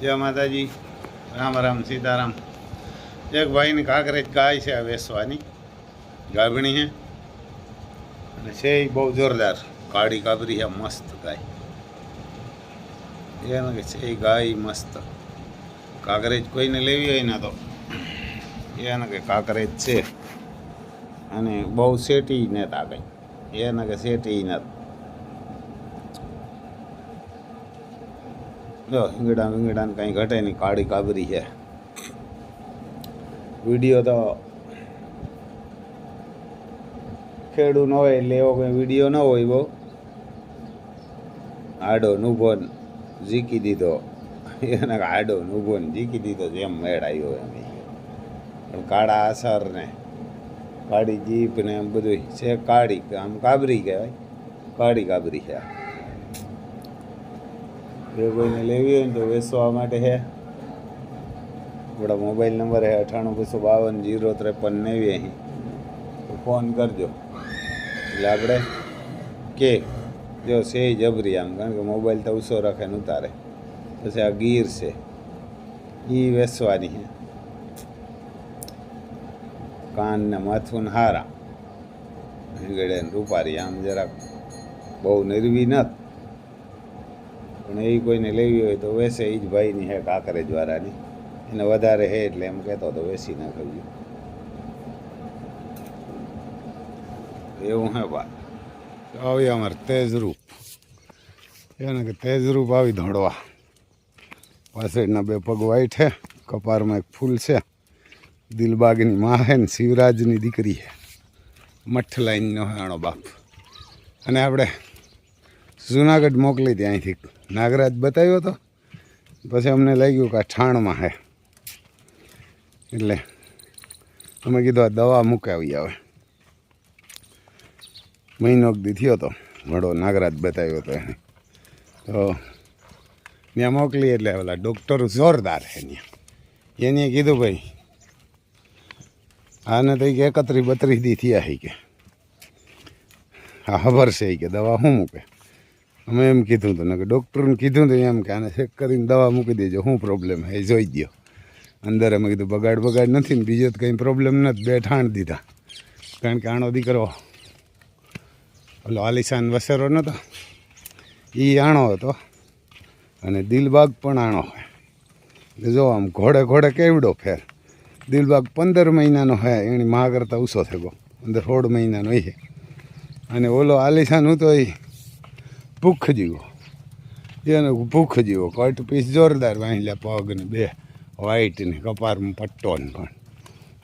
जय माता जी। राम राम सीताराम। एक भाई ने काकरेज गाय से आ वेचवानी गाभणी है અને છે બહુ જોરદાર કાળી કાબરી છે મસ્ત ગાય એને કે છે ગાય મસ્ત કાકરેજ કોઈને લેવી હોય ને તો એને કે કાકરેજ છે અને બહુ સેટી નતા કઈ એને કે સેટી નત જો ઈંગડા વીંગડા કંઈ ઘટે નહીં કાળી કાબરી છે વિડીયો તો ખેડૂ ન હોય એટલે એવો કંઈ વિડીયો ન હોય બહુ આડો નુભો ઝીકી દીધો એને આડો નુભો ઝીકી દીધો જેમ મેળ આવ્યો એમ પણ કાળા અસર ને કાળી જીપ ને એમ બધું છે કાળી આમ કાબરી કહેવાય કાળી કાબરી છે જો કોઈને લેવી હોય ને તો વેચવા માટે છે આપણા મોબાઈલ નંબર છે 9852505389 અહીં તો ફોન કરજો એટલે આપણે કે જો છે જબરી આમ કારણ કે મોબાઈલ તો ઉસો રાખે ને ઉતારે પછી આ ગીર છે એ વેચવાની છે કાન ને માથું ને હારા ગળે ને રૂપારી આમ જરાક બહુ નિર્વી નથી પણ એ કોઈને લેવી હોય તો વેચે એ જ ભાઈની હે કાકરેજ વાળાની એને વધારે હે એટલે એમ કહેતો તો વેચી નાખજો એવું હે બા આવી અમારે તેજરૂપ એને કે તેજરૂપ આવી ધોડવા પાછળના બે પગ વાઈટ છે કપારમાં એક ફૂલ છે દિલબાગની માં હે ને શિવરાજની દીકરી છે મઠ લાઈનનો આણો બાપ અને આપણે જુનાગઢ મોકલી હતી અહીંથી નાગરાજ બતાવ્યો હતો પછી અમને લાગ્યું કે આ ઠાણમાં હે એટલે અમે કીધું આ દવા મુકાવી આવે મહિનો દી થયો હતો ઘણો નાગરાજ બતાવ્યો હતો એને તો ત્યાં મોકલી એટલે ઓલા ડૉક્ટર જોરદાર છે ત્યાં એને કીધું ભાઈ આને તો કે 31-32 દી થયા છે કે હા ખબર છે કે દવા શું મૂકે અમે એમ કીધું હતું ને કે ડૉક્ટરને કીધું હતું એમ કે આને ચેક કરીને દવા મૂકી દેજો શું પ્રોબ્લેમ છે એ જોઈ દો અંદર અમે કીધું બગાડ નથી ને બીજો તો કંઈ પ્રોબ્લેમ નથી બે ઠાણ દીધા કારણ કે આનો દીકરો ઓલો આલિશાન વસેરો નહોતો એ આણો હતો અને દિલબાગ પણ આણો હોય એટલે જો આમ ઘોડે ઘોડે કેવડો ફેર દિલબાગ 15 મહિનાનો હોય એની મા કરતાં ઓછો થયો 16 મહિનાનો એ અને ઓલો આલિશાન હતો એ ભૂખ જીવો એને ભૂખ જીવો કટ પીસ જોરદાર વાંહેલા પગ ને બે વાઈટ ને કપારમાં પટ્ટો ને પણ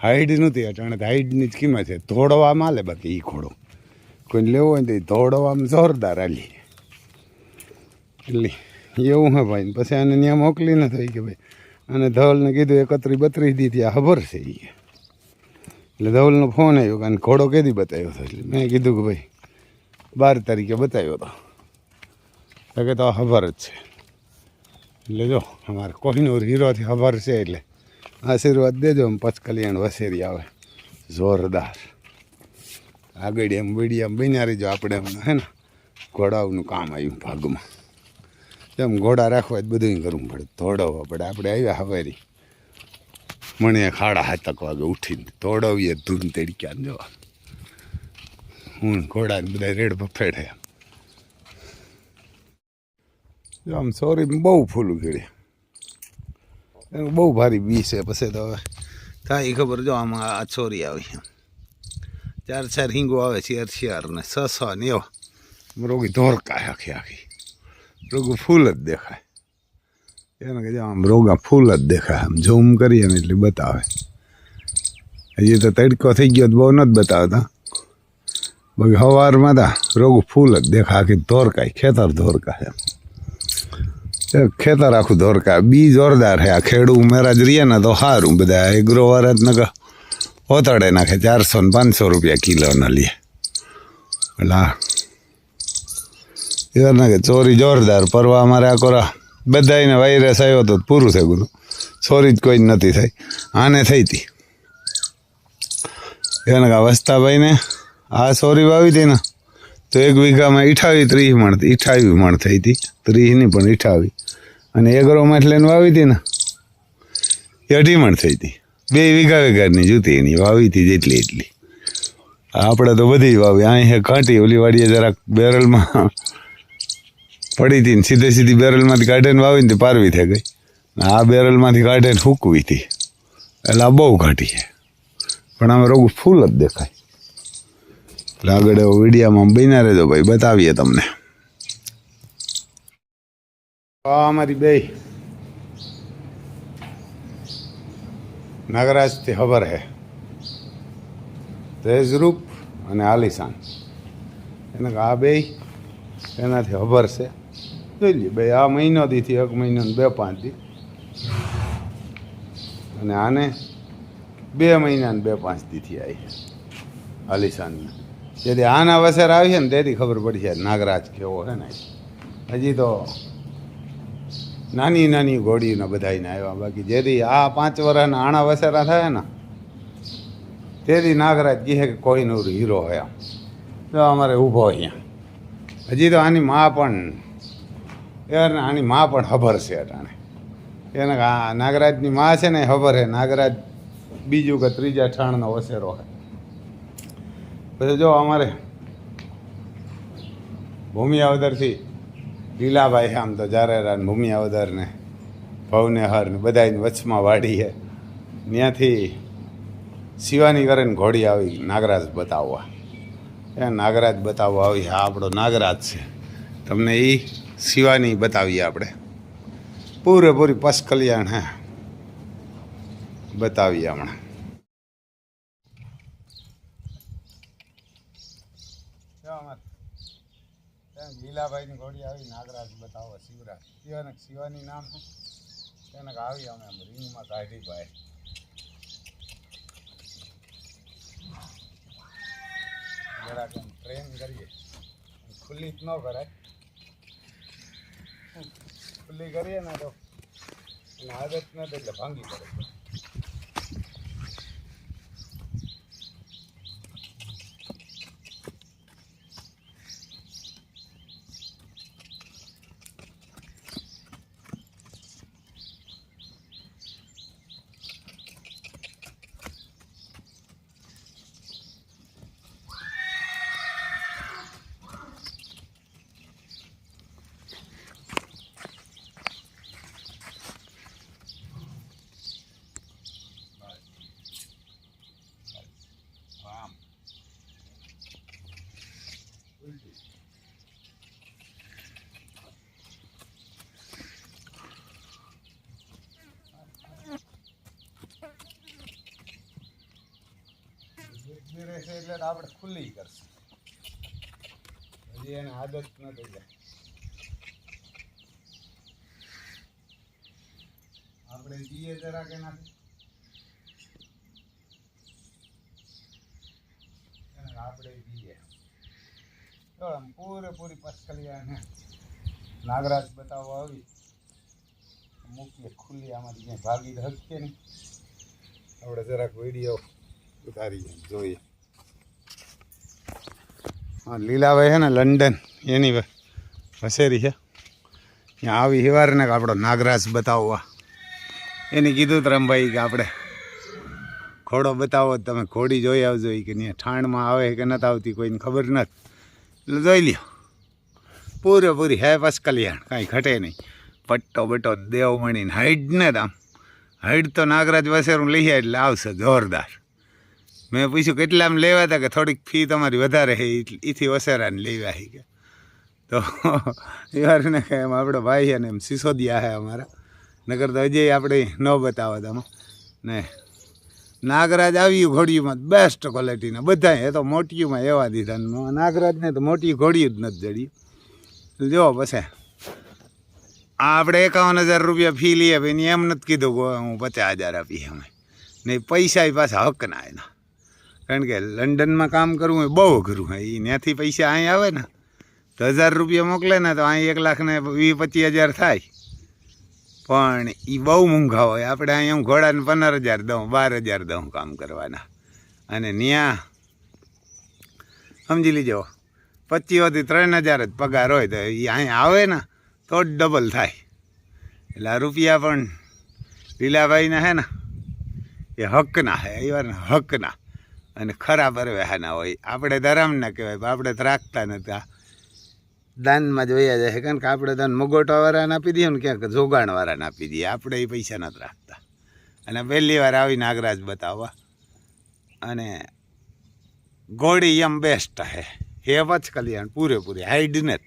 હાઈડ નથી અચાનક હાઈડની જ કિંમત છે ધોડવામાં આલે બાકી એ ઘોડો કોઈને લેવો હોય ને તો ધોડવામાં જોરદાર હાલી એટલે એવું હે ભાઈ પછી આને ત્યાં મોકલી ન થઈ કે ભાઈ અને ધવલને કીધું 31-32 દી ત્યાં ખબર છે એ એટલે ધવલનો ફોન આવ્યો કારણ ઘોડો કેદી બતાવ્યો હતો એટલે મેં કીધું કે ભાઈ 12 તારીખે બતાવ્યો હતો તો કે તો ખબર જ છે એટલે જો અમારે કોહિનૂર હીરોથી ખબર છે એટલે આશીર્વાદ દેજો એમ પચ કલ્યાણ વસેરી આવે જોરદાર આગળ એમ વીડિયામ બન્યા રહીજો આપણે એમ હે ને ઘોડાઓનું કામ આવ્યું ભાગમાં એમ ઘોડા રાખવા જ બધું કરવું પડે ધોડાવવા પડે આપણે આવ્યા હવેરી મને 7:30 વાગે ઉઠીને ધોડાવીએ ધૂન તડક્યા જો હું ઘોડાને બધા રેડ બફેડે જો આમ સોરી બહુ ફૂલું ખીડે એનું બહુ ભારી બી છે પછી તો હવે થાય ખબર જો આમાં આ છોરી આવી 4 હિંગો આવે શિયાર ને 6 ને એવા રોગી ધોરકાય આખી રોગું ફૂલ જ દેખાય એને કે આમ રોગા ફૂલ જ દેખાય આમ ઝૂમ કરીએ ને એટલે બતાવે હજી તો તડકો થઈ ગયો બહુ નથી બતાવતા બાકી સવારમાં તા રોગું ફૂલ જ દેખાય આખી ધોરકાય ખેતર ધોરકાય ખેતર આખું ધોરકાય બી જોરદાર છે આ ખેડૂ મેરાજ રહીએ ને તો સારું બધા એગ્રોવાળા જ નકર ઓતડે નાખે 400 ને 500 રૂપિયા કિલોના લે એટલે ના કે ચોરી જોરદાર પરવા અમારે આ કોરા બધાને વાયરસ આવ્યો તો પૂરું થઈ ગયું ચોરી જ કોઈ નથી થઈ આને થઈ હતી એને કા વસ્તાભાઈને આ ચોરી વાવી હતી ને તો 1 વીઘામાં 28-30 મણ થઈ હતી 30 નહીં પણ 28 અને એગ્રોમાં એટલે વાવી હતી ને એ 18 થઈ હતી, 2 વીઘાની જૂતી એની વાવી હતી જેટલી એટલી. આપણે તો બધી વાવી, અહીં કાંટી ઓલી વાડીએ જરાક બેરલમાં પડી હતી ને સીધી બેરલમાંથી કાઢીને વાવીને તે પારવી થઈ ગઈ. આ બેરલમાંથી કાઢીને ફૂકવી હતી એટલે આ બહુ ઘાટી છે, પણ આમાં રોગ ફૂલ જ દેખાય. એટલે આગળ એવો વિડીયામાં બન્યા રહેજો ભાઈ, બતાવીએ તમને. અમારી બે નાગરાજથી ખબર હે, તેજરૂપ અને આલિશાન, એને આ બે એનાથી ખબર છે. જોઈ લે ભાઈ, આ મહિનો દીથી 1 મહિનો ને 2-5 દી, અને આને 2 મહિના ને 2-5 દીથી આવી આલિશાનને. જેથી આના વસર આવી છે ને તેથી ખબર પડી છે નાગરાજ કેવો છે ને. હજી તો નાની નાની ઘોડીઓના બધાને આવ્યા, બાકી જેથી આ 5 વર્ષના આણા વસેરા થાય ને તેથી નાગરાજ કહે કે કોહિનૂર હીરો હોય. તો અમારે ઊભો અહીંયા. હજી તો આની મા પણ ખબર છે અટાણે એને. આ નાગરાજની મા છે ને ખબર છે નાગરાજ બીજું કે 3જા ઠાણનો વસેરો છે. પછી જો અમારે ભૂમિયાવદરથી લીલાભાઈ આમ તો જારેરા ભૂમિયાવદર ને ભવનેહર ને બધાની વચમાં વાડી છે, ત્યાંથી શિવાની કરે ને ઘોડી આવી નાગરાજ બતાવવા. એ નાગરાજ બતાવવા આવી, હા આપણો નાગરાજ છે. તમને એ શિવાની બતાવીએ આપણે, પૂરેપૂરી પસકલ્યાણ હે બતાવીએ હમણાં. લીલાભાઈની ઘોડી આવી નાગરાજ બતાવો શિવરાજ શિવાની નામ છે એને આવી અમે રીંગમાં કાઢી ભાઈ. જરાક ટ્રેન કરીએ, ખુલ્લી જ ન કરાય, ખુલ્લી કરીએ ને તો એને આદત નથી એટલે ભાંગી પડે. રહેશે એટલે આપણે ખુલ્લી કરશું, હજી એને આદત ન થઈ જાય. આપણે જઈએ જરાક એનાથી આપણે જઈએ તો આમ પૂરેપૂરી પસકલિયા નાગરાજ બતાવવા આવી મૂકીએ ખુલ્લી. આમાંથી ક્યાંય ભાગી શકીએ નહીં, આપણે જરાક વિડીયો ઉતારીએ જોઈએ. હા લીલાભાઈ છે ને લંડન એની વસેરી છે, ત્યાં આવી હિવારને કે આપણો નાગરાજ બતાવવા. એને કીધું રમભાઈ કે આપણે ઘોડો બતાવો, તમે ઘોડી જોઈ આવજો કે ત્યાં ઠાણમાં આવે કે નથી આવતી કોઈને ખબર નથી, એટલે જોઈ લ્યો. પૂરેપૂરી હે બસ કલ્યાણ, કાંઈ ઘટે નહીં. પટ્ટો બટ્ટો દેવમણીને હાઈટ ને આમ હાઈટ તો નાગરાજ વસેરું લઈએ એટલે આવશે જોરદાર. મેં પૂછ્યું કેટલામાં લેવા હતા, કે થોડીક ફી તમારી વધારે છે એથી વસેરાને લેવા છે કે. તો યારને કે એમ આપણો ભાઈ છે ને એમ સિસોદિયા છે અમારા, નગર તો હજી આપણે ન બતાવો તમે ને. નાગરાજ આવ્યું ઘોડીઓમાં બેસ્ટ ક્વોલિટીના બધા, એ તો મોટીઓમાં એવા દીધા, નાગરાજને તો મોટી ઘોડીયું જ નથી જડ્યું. જો પછી આ આપણે 51,000 રૂપિયા ફી લઈએ, ભાઈ એમ નથી કીધું કે હું 50,000 આપીએ અમે નહીં. પૈસા પાછા હકના એના, કારણ કે લંડનમાં કામ કરવું એ બહુ અઘરું હોય. એ ત્યાંથી પૈસા અહીં આવે ને તો 1000 રૂપિયા મોકલે ને તો અહીં 1,20,000-25,000 થાય, પણ એ બહુ મોંઘા હોય. આપણે અહીંયા હું ઘોડાને 15,000 દઉં, 12,000 દઉં કામ કરવાના, અને ત્યાં સમજી લીજો 25,000 થી 3,000 જ પગાર હોય. તો એ અહીંયા આવે ને તો જ ડબલ થાય. એટલે આ રૂપિયા પણ લીલાભાઈના હે ને એ હકના હે એ વાર હકના અને ખરા પરવેહાના હોય. આપણે ધરામના કહેવાય પણ આપણે તો રાખતા નથી. આ દાનમાં જ વયા જાય કારણ કે આપણે દાન મગોટાવાળાને આપી દઈએ ને ક્યાંક જોગાણવાળાને આપી દઈએ. આપણે એ પૈસા નથી રાખતા. અને પહેલી વાર આવી નાગરાજ બતાવવા અને ઘોડી એમ બેસ્ટ હે વચ કલ્યાણ પૂરેપૂરી હાઈડને જ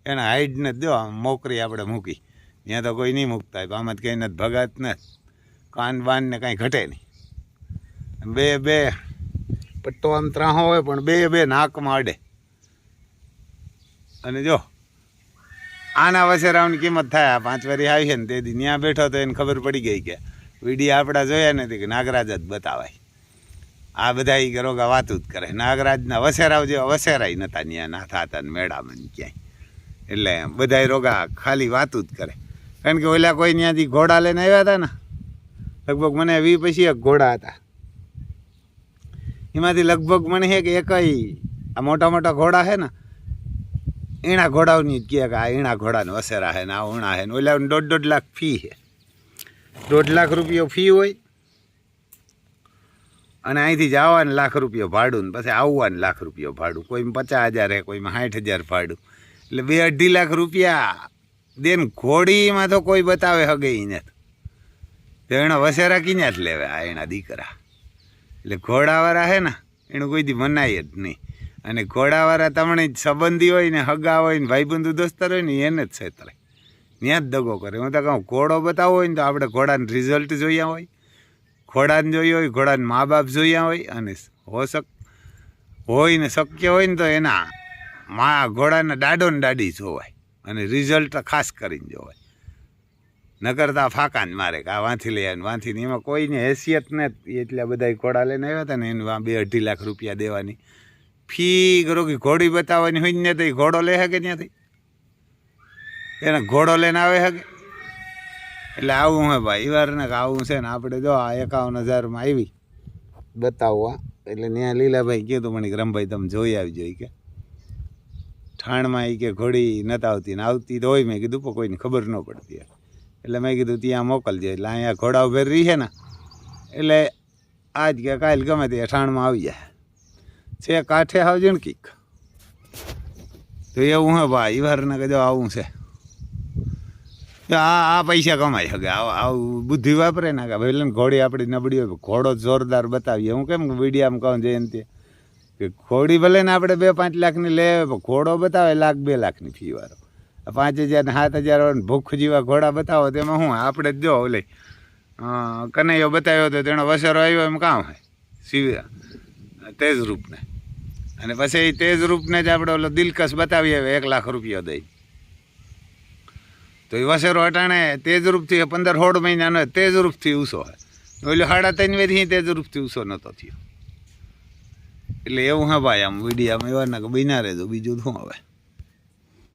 એના હાઈડને જ દો મોકરી આપણે મૂકી ત્યાં તો કોઈ નહીં મૂકતા હોય. આમાં જ કંઈ નથી ભગાત નથી કાન બાનને કાંઈ ઘટે નહીં. બે પટ્ટો આમ ત્રાહો હોય પણ બે નાકમાં અડે. અને જો આના વસેરાઓની કિંમત થાય. આ 5 વારી આવી છે ને તેથી ત્યાં બેઠો તો એને ખબર પડી ગઈ કે વિડીયો આપણા જોયા નથી કે નાગરાજ જ બતાવાય. આ બધા એ રોગા વાતું જ કરે. નાગરાજના વસેરાઓ જેવા વસેરાય નહોતા ત્યાં ના થતા ને મેળામાં ક્યાંય. એટલે બધા રોગા ખાલી વાતું જ કરે. કારણ કે ઓલા કોઈ ત્યાંથી ઘોડા લઈને આવ્યા હતા ને લગભગ મને 20 પછી એક ઘોડા હતા. એમાંથી લગભગ મને છે કે એકય આ મોટા મોટા ઘોડા છે ને એના ઘોડાઓની જ કહે કે આ એના ઘોડાને વસેરા છે ને આ ઉણા છે ને ઓલા 1.5 લાખ ફી છે. 1.5 લાખ રૂપિયો ફી હોય અને અહીંથી જવાનું ₹1,00,000 ભાડું ને પછી આવવાનું ₹1,00,000 ભાડું. કોઈમાં 50,000 હે કોઈમાં 60,000 ભાડું. એટલે 2-2.5 લાખ રૂપિયા દેન ઘોડીમાં તો કોઈ બતાવે હગે નથી. તો એના વસેરા ક્યાં જ લેવે આ એના દીકરા. એટલે ઘોડાવાળા હે ને એનું કોઈ દી મનાય જ નહીં. અને ઘોડાવાળા તમને સંબંધી હોય ને હગા હોય ને ભાઈબંધુ દોસ્તાર હોય ને એને જ છેતરે. ત્યાં જ દગો કરે. હું તો કહું ઘોડો બતાવવો હોય ને તો આપણે ઘોડાને રિઝલ્ટ જોયા હોય, ઘોડાને જોયું હોય, ઘોડાને મા બાપ જોયા હોય અને હોય ને શક્ય હોય ને તો એના ઘોડાના દાડો ને દાડી જોવાય અને રિઝલ્ટ ખાસ કરીને જોવાય. નકરતા ફાંકા જ મારે કે આ વાંથી લઈ આવે વાંથી ને એમાં કોઈને હેસિયત નથી. એટલા બધા ઘોડા લઈને આવ્યા હતા ને એને 2-2.5 લાખ રૂપિયા દેવાની ફી કરો કે ઘોડી બતાવવાની હોય ને તો એ ઘોડો લે શકે ત્યાંથી એને ઘોડો લઈને આવે શકે. એટલે આવું હે ભાઈ એ વાર ને આવું છે ને આપણે જો આ 51,000માં આવી બતાવવા. એટલે ત્યાં લીલાભાઈ કીધું મને રમભાઈ તમે જોઈ આવજો કે ઠાણમાં એ કે ઘોડી નથી આવતી ને આવતી તો હોય. મેં કીધું પણ કોઈને ખબર ન પડતી. એટલે મેં કીધું ત્યાં મોકલજો. એટલે અહીંયા ઘોડા ઉભેર રહી છે ને એટલે આજ કે કાલ ગમે તે ઠાણમાં આવી જાય છે કાંઠે આવજો ને કીક. તો એવું હે ભાઈ એ વાર ને કહેજો આવું છે. આ પૈસા કમાઈ શકે આવું બુદ્ધિ વાપરે ને કે ભાઈ ઘોડી આપણી નબળી હોય ઘોડો જોરદાર બતાવીએ. હું કેમ વિડીયામાં કહું જઈને તે કે ઘોડી ભલે ને આપણે 2-5 લાખની લે ઘોડો બતાવે 1,00,000-2 લાખની ફી વાળો. 5,000 ને 7,000 ભૂખ જેવા ઘોડા બતાવો તેમાં શું આપણે જ જો ઓલે કનૈયો બતાવ્યો તો તેનો વસેરો આવ્યો એમ કામ હોય તેજરૂપને. અને પછી એ તેજરૂપને જ આપણે ઓલો દિલકશ બતાવી આવે 1 લાખ રૂપિયા દઈ. તો એ વસેરો અટાણે તેજરૂપથી 15-16 મહિનાનો તેજરૂપથી ઊંચો હોય. ઓલો 3.5 વર્ષથી તેજરૂપથી ઊંચો નહોતો થયો. એટલે એવું હા ભાઈ આમ વિડીયામાં એવા ના કે બિના રહેજો બીજું શું હવે.